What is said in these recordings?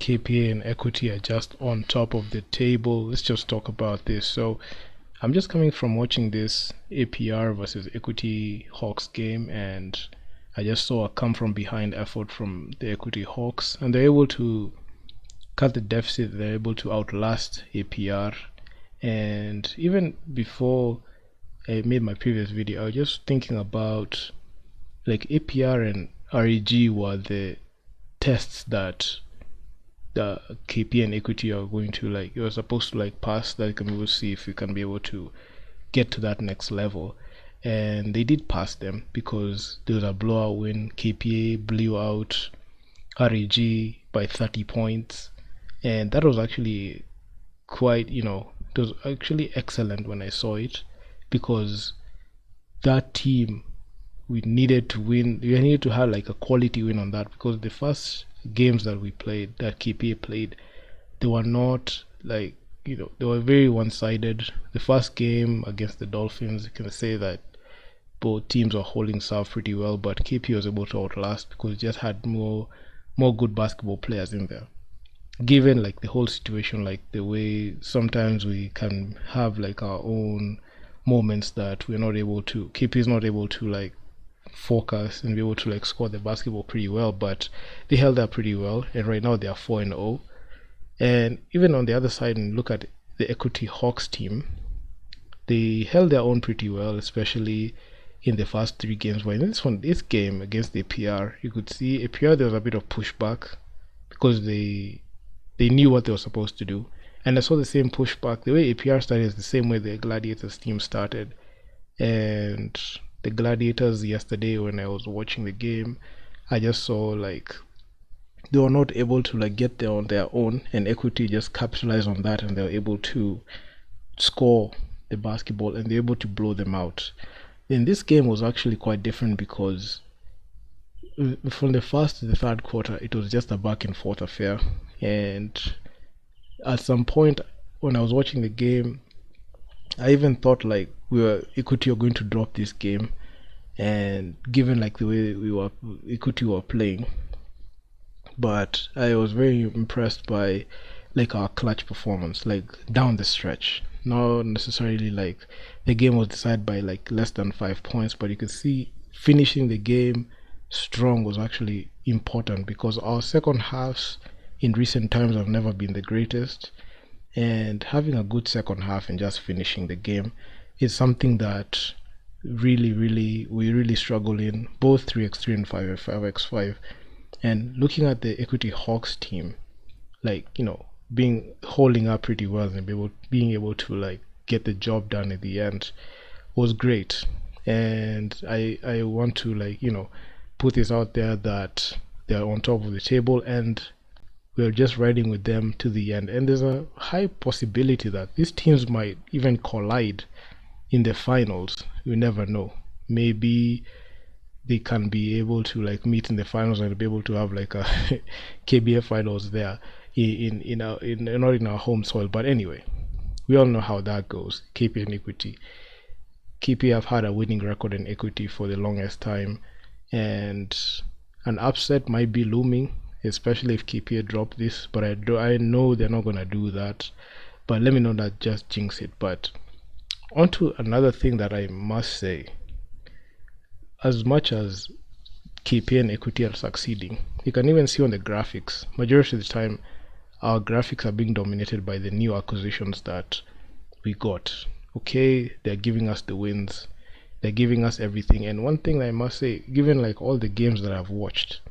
KPA and equity are just on top of the table. Let's just talk about this. So I'm just coming from watching this APR versus Equity Hawks game, and I just saw a come from behind effort from the Equity Hawks, and they're able to cut the deficit. They're able to outlast APR. And even before I made my previous video, I was just thinking about like APR and REG were the tests that the KP and equity are going to, like, you're supposed to like pass, that you can be able to see if you can be able to get to that next level. And they did pass them because there was a blowout win. KPA blew out REG by 30 points, and that was actually quite, it was actually excellent when I saw it, because that team, we needed to win. We needed to have like a quality win on that, because the first games that we played, that KPA played, they were not like, they were very one-sided. The first game against the Dolphins, you can say that both teams were holding serve pretty well, but KPA was able to outlast because it just had more good basketball players in there. Given like the whole situation, like the way sometimes we can have like our own moments that we're not able to, KPA is not able to like focus and be able to like score the basketball pretty well, but they held up pretty well, and right now they are 4-0. And even on the other side, and look at the Equity Hawks team, they held their own pretty well, especially in the first three games. But in this game against the APR, you could see APR, there was a bit of pushback because they knew what they were supposed to do, and I saw the same pushback. The way APR started is the same way the Gladiators team started. And the Gladiators, yesterday when I was watching the game, I just saw like they were not able to like get there on their own, and Equity just capitalized on that, and they were able to score the basketball and they're able to blow them out. In this game was actually quite different, because from the first to the third quarter it was just a back and forth affair, and at some point when I was watching the game, I even thought like Equity were going to drop this game, and given like the way Equity were playing. But I was very impressed by like our clutch performance, like down the stretch. Not necessarily like the game was decided by like less than 5 points, but you could see finishing the game strong was actually important, because our second halves in recent times have never been the greatest, and having a good second half and just finishing the game is something that we really struggle in, both 3x3 and 5x5. And looking at the Equity Hawks team, like, being holding up pretty well and being able to like get the job done at the end was great. And I want to like, put this out there that they're on top of the table, and we're just riding with them to the end. And there's a high possibility that these teams might even collide in the finals. You never know. Maybe they can be able to like meet in the finals and be able to have like a KBF finals there not in our home soil. But anyway, we all know how that goes. KPA and Equity. KPA have had a winning record in Equity for the longest time, and an upset might be looming, especially if KPA drop this. But I know they're not gonna do that. But let me know that just jinx it. But on to another thing that I must say. As much as KPA and Equity are succeeding, you can even see on the graphics, majority of the time our graphics are being dominated by the new acquisitions that we got. Okay, they're giving us the wins, they're giving us everything. And one thing I must say, given like all the games that I've watched,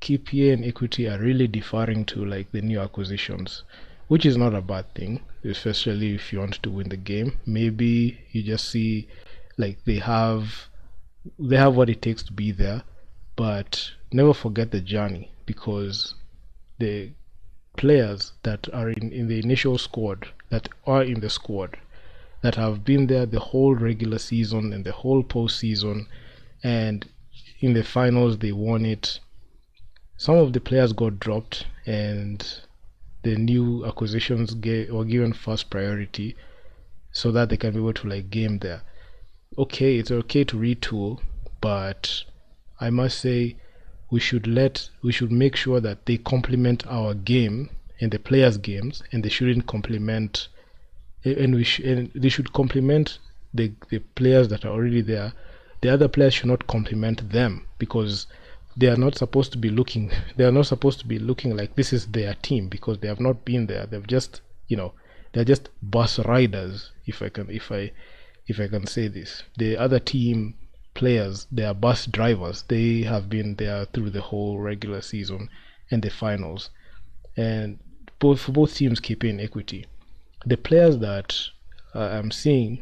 KPA and Equity are really deferring to like the new acquisitions, which is not a bad thing, especially if you want to win the game. Maybe you just see like they have what it takes to be there, but never forget the journey, because the players that are in the initial squad, that are in the squad, that have been there the whole regular season and the whole postseason, and in the finals they won it. Some of the players got dropped, and the new acquisitions were given first priority so that they can be able to like game there. Okay, it's okay to retool, but I must say we should make sure that they complement our game and the players' games, and they shouldn't complement and they should complement the players that are already there. The other players should not complement them, because they are not supposed to be looking they are not supposed to be looking like this is their team, because they have not been there. They've just, they're just bus riders, if I can say this. The other team players, they are bus drivers. They have been there through the whole regular season and the finals, and for both teams, KPA and Equity. The players that I'm seeing,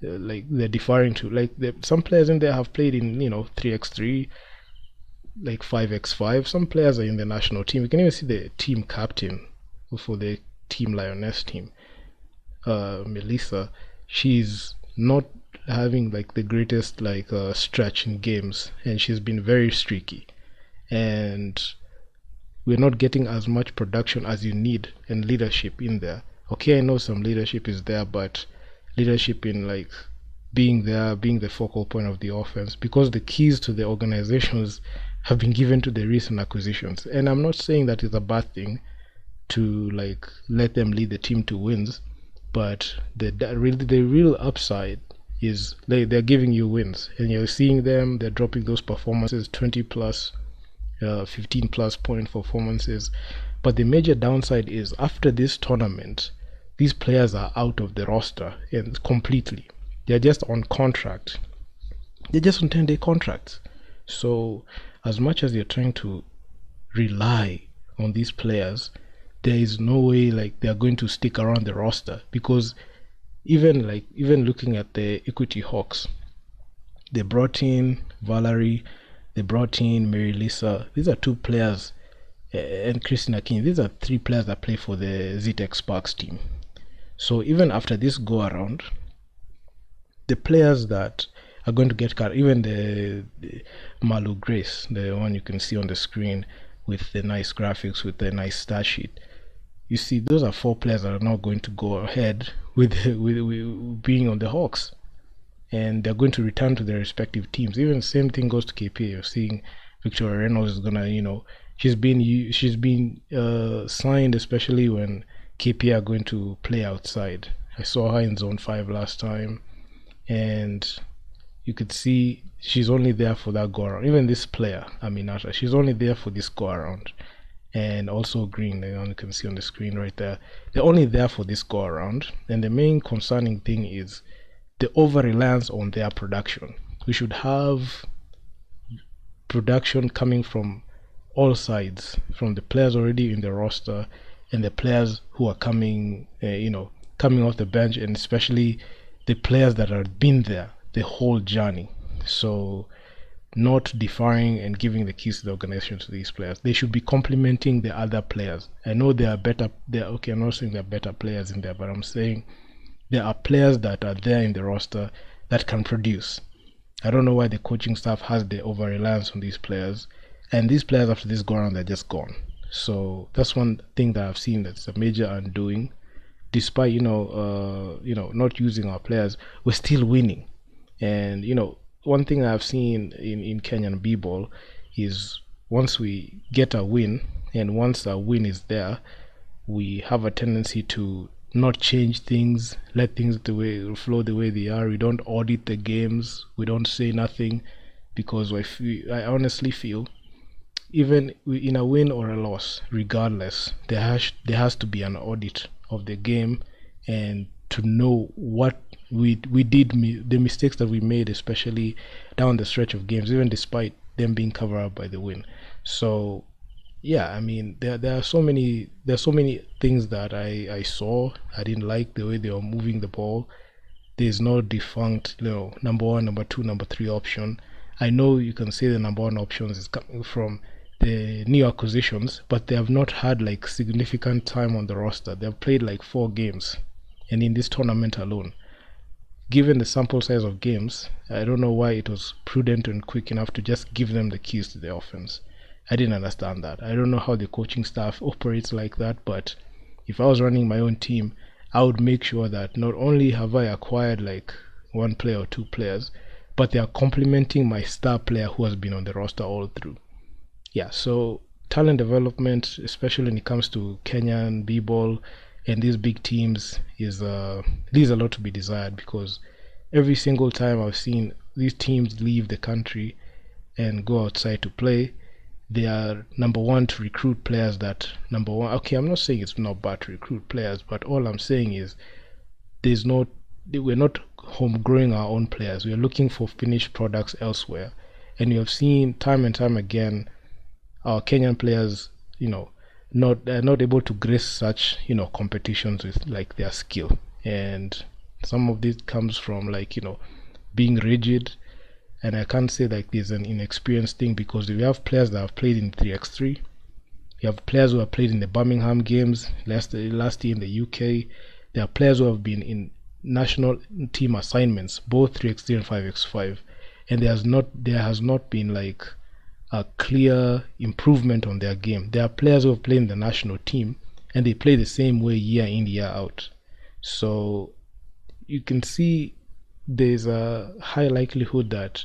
like they're deferring to, like some players in there have played in 3x3, like 5x5. Some players are in the national team. You can even see the team captain for the Team Lioness team, Melissa. She's not having like the greatest stretch in games, and she's been very streaky, and we're not getting as much production as you need and leadership in there. Okay, I know some leadership is there, but leadership in like being there, being the focal point of the offense, because the keys to the organizations have been given to the recent acquisitions. And I'm not saying that it's a bad thing to like let them lead the team to wins, but the real upside is they're giving you wins, and you're seeing them. They're dropping those performances, 20 plus, 15 plus point performances. But the major downside is after this tournament, these players are out of the roster and completely. They're just on contract. They're just on 10-day contracts. So as much as you're trying to rely on these players, there is no way like they're going to stick around the roster, because even looking at the Equity Hawks, they brought in Valerie, they brought in Mary Lisa. These are two players, and Christina King. These are three players that play for the ZTEC Sparks team. So even after this go around, the players that are going to get cut, even the Malu Grace, the one you can see on the screen with the nice graphics, with the nice stat sheet, you see those are four players that are not going to go ahead with being on the Hawks, and they're going to return to their respective teams. Even the same thing goes to KPA. You're seeing Victoria Reynolds is gonna, she's been signed, especially when KPA are going to play outside. I saw her in Zone 5 last time, and you could see she's only there for that go around. Even this player, Aminata, she's only there for this go around. And also Green, you can see on the screen right there. They're only there for this go around. And the main concerning thing is the over reliance on their production. We should have production coming from all sides, from the players already in the roster and the players who are coming, coming off the bench, and especially the players that have been there the whole journey. So not deferring and giving the keys to the organization to these players. They should be complementing the other players. I know they are better. Okay, I'm not saying they're better players in there, but I'm saying there are players that are there in the roster that can produce. I don't know why the coaching staff has the over reliance on these players, and these players after this go around, they're just gone. So that's one thing that I've seen that's a major undoing. Despite not using our players, we're still winning. And one thing I've seen in Kenyan b-ball is once we get a win, and once a win is there, we have a tendency to not change things, let things flow the way they are. We don't audit the games, we don't say nothing, because I honestly feel even in a win or a loss, regardless, there has to be an audit of the game, and to know what we did, the mistakes that we made, especially down the stretch of games, even despite them being covered up by the win. So yeah, there are so many things that I saw. I didn't like the way they were moving the ball. There's no defunct number one, number two, number three option. I know you can say the number one options is coming from the new acquisitions, but they have not had like significant time on the roster. They've played like 4 games, and in this tournament alone, given the sample size of games, I don't know why it was prudent and quick enough to just give them the keys to the offense. I didn't understand that. I don't know how the coaching staff operates like that, but if I was running my own team, I would make sure that not only have I acquired like 1 player or 2 players, but they are complementing my star player who has been on the roster all through. Yeah, so talent development, especially when it comes to Kenyan b-ball and these big teams, is leaves a lot to be desired, because every single time I've seen these teams leave the country and go outside to play, they are number one to recruit players that number one. Okay, I'm not saying it's not bad to recruit players, but all I'm saying is there's no we're not home growing our own players. We're looking for finished products elsewhere, and you have seen time and time again our Kenyan players, you know, not able to grace such competitions with like their skill, and some of this comes from like being rigid. And I can't say like there's an inexperienced thing, because we have players that have played in 3x3. You have players who have played in the Birmingham games last year in the UK. There are players who have been in national team assignments, both 3x3 and 5x5, and there has not been like a clear improvement on their game. There are players who have played in the national team and they play the same way year in year out. So you can see there's a high likelihood that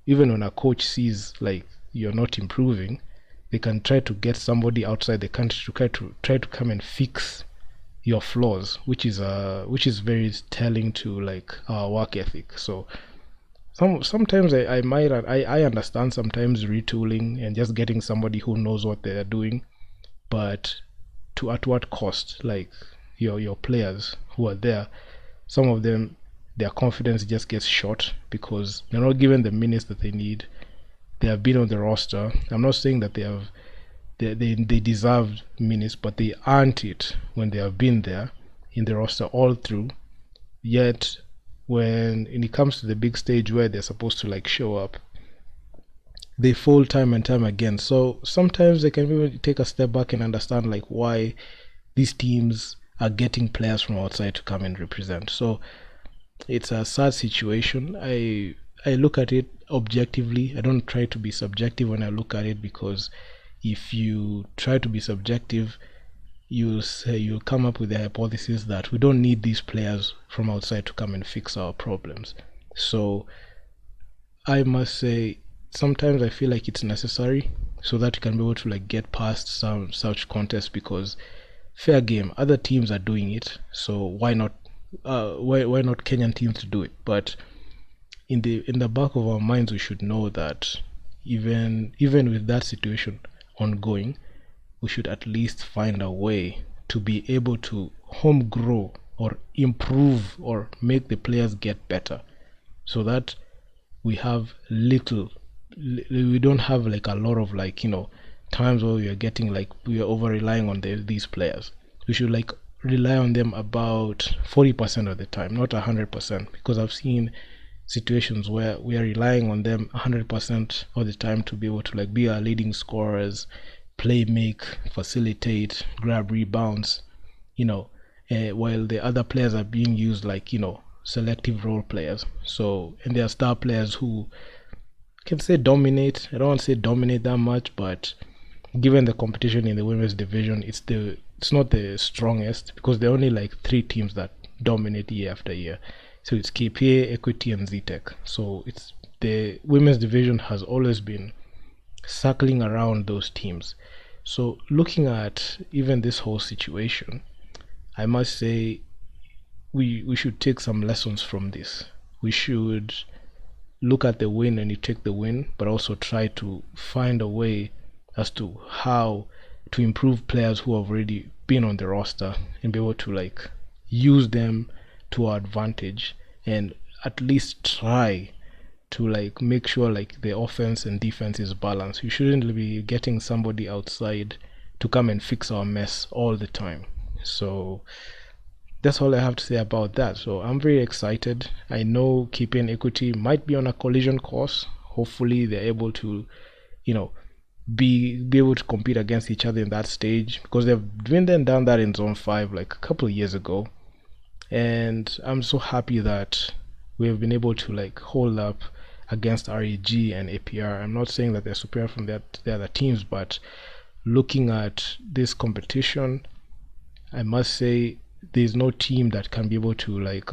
even when a coach sees like you're not improving, they can try to get somebody outside the country to try to come and fix your flaws, which is very telling to like our work ethic. So sometimes I understand sometimes retooling and just getting somebody who knows what they're doing, but to at what cost? Like your players who are there, some of them, their confidence just gets shot because they're not given the minutes that they need. They have been on the roster. I'm not saying that they deserve minutes, but they earned it when they have been there in the roster all through. Yet when it comes to the big stage where they're supposed to like show up, they fall time and time again. So sometimes they can really take a step back and understand like why these teams are getting players from outside to come and represent. So it's a sad situation. I look at it objectively. I don't try to be subjective when I look at it, because if you try to be subjective, you'll come up with the hypothesis that we don't need these players from outside to come and fix our problems. So I must say sometimes I feel like it's necessary so that you can be able to like get past some such contests, because fair game, other teams are doing it, so why not why not Kenyan teams to do it? But in the back of our minds we should know that even with that situation ongoing, we should at least find a way to be able to home grow or improve or make the players get better, so that we have we don't have like a lot of like times where we are getting like we are over relying on these players. We should like rely on them about 40% of the time, not 100%, because I've seen situations where we are relying on them 100% of the time to be able to like be our leading scorers, play, make, facilitate, grab rebounds, while the other players are being used like selective role players. So, and there are star players who can say dominate. I don't want to say dominate that much, but given the competition in the women's division, it's not the strongest, because there are only like three teams that dominate year after year. So it's KPA, Equity, and ZTech. So it's the women's division has always been circling around those teams. So looking at even this whole situation, I must say we should take some lessons from this. We should look at the win and you take the win, but also try to find a way as to how to improve players who have already been on the roster and be able to like use them to our advantage, and at least try to like make sure like the offense and defense is balanced. You shouldn't be getting somebody outside to come and fix our mess all the time. So that's all I have to say about that. So I'm very excited. I know KPA and Equity might be on a collision course. Hopefully they're able to, be able to compete against each other in that stage, because they've been then done that in Zone 5 like a couple of years ago. And I'm so happy that we have been able to like hold up against REG and APR. I'm not saying that they're superior from the other teams, but looking at this competition, I must say there's no team that can be able to like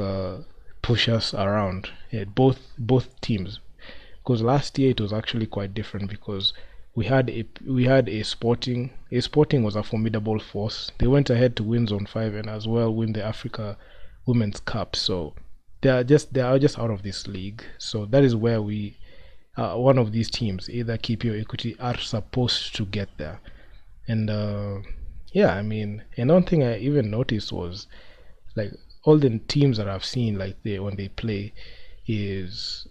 push us around. Both teams, because last year it was actually quite different, because we had a Sporting. A Sporting was a formidable force. They went ahead to win Zone 5 and as well win the Africa Women's Cup. So they are just out of this league. So that is where we one of these teams, either KPA or Equity, are supposed to get there. And yeah, I mean, another thing I even noticed was like all the teams that I've seen, like they when they play, is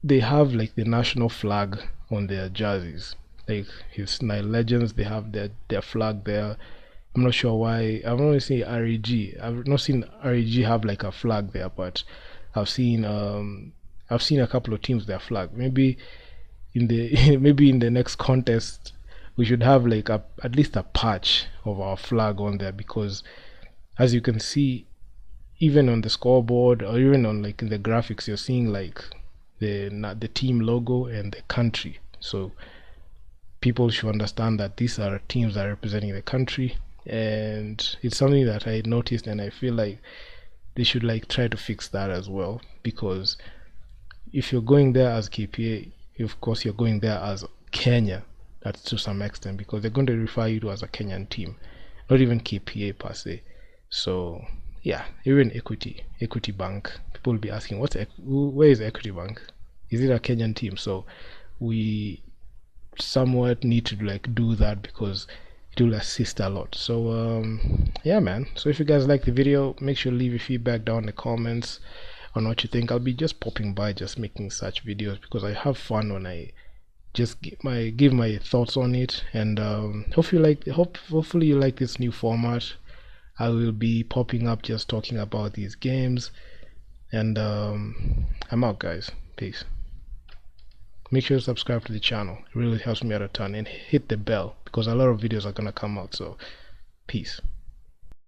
they have like the national flag on their jerseys. Like his Nine Legends, they have their flag there. I'm not sure why. I've only seen REG. I've not seen REG have like a flag there, but I've seen um I've seen a couple of teams their flag. Maybe in the maybe in the next contest we should have like at least a patch of our flag on there, because as you can see, even on the scoreboard or even on like in the graphics, you're seeing like the team logo and the country. So people should understand that these are teams that are representing the country, and it's something that I noticed, and I feel like they should like try to fix that as well, because if you're going there as KPA, of course you're going there as Kenya. That's to some extent, because they're going to refer you to as a Kenyan team, not even KPA per se. So yeah, even Equity Bank, people will be asking, where is Equity Bank? Is it a Kenyan team? So we somewhat need to like do that, because it will assist a lot. So yeah, man. So if you guys like the video, make sure to leave your feedback down in the comments on what you think. I'll be just popping by, just making such videos, because I have fun when I just give my thoughts on it. And hopefully you like this new format. I will be popping up just talking about these games. And I'm out, guys. Peace. Make sure to subscribe to the channel. It really helps me out a ton. And hit the bell, because a lot of videos are gonna come out. So peace.